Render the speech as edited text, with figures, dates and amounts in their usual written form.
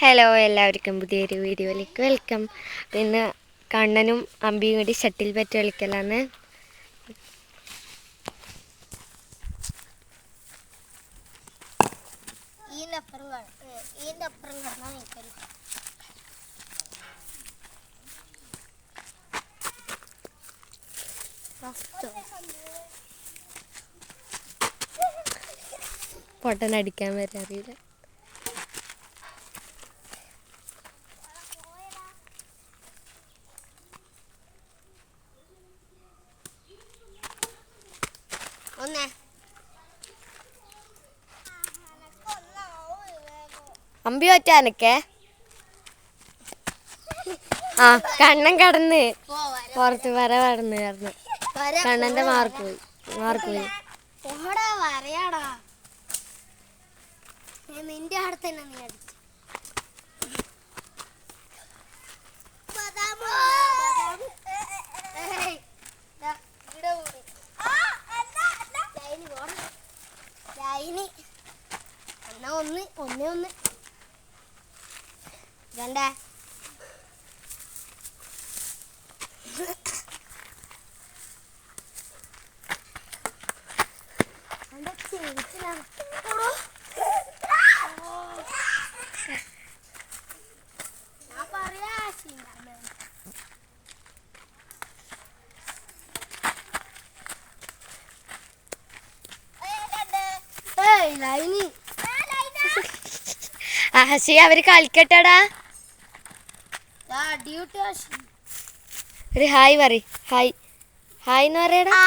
Hello, എല്ലാവർക്കും പുതിയൊരു വീഡിയോയിലേക്ക് വെൽക്കം. പിന്നെ കണ്ണനും അമ്പിയും കൂടി ഷട്ടിൽ ബാറ്റ് കളിക്കലാണ്. പൊട്ടനടിക്കാൻ വരെ അറിയില്ല. അമ്പി ഒറ്റാനൊക്കെ ആ കണ്ണൻ കടന്ന് പുറത്ത് വര കടന്ന് കടന്ന് കണ്ണന്റെ മാർക്ക് പോയി. നിന്റെ അടുത്ത് തന്നെ നീ അടിച്ചു. ഒന്ന് രണ്ടേ ഹസി അവര് കളിക്കട്ടടാ. ഒരു ഹായ് പറ. ഹായ് ഹായ് എന്ന് പറയടാ.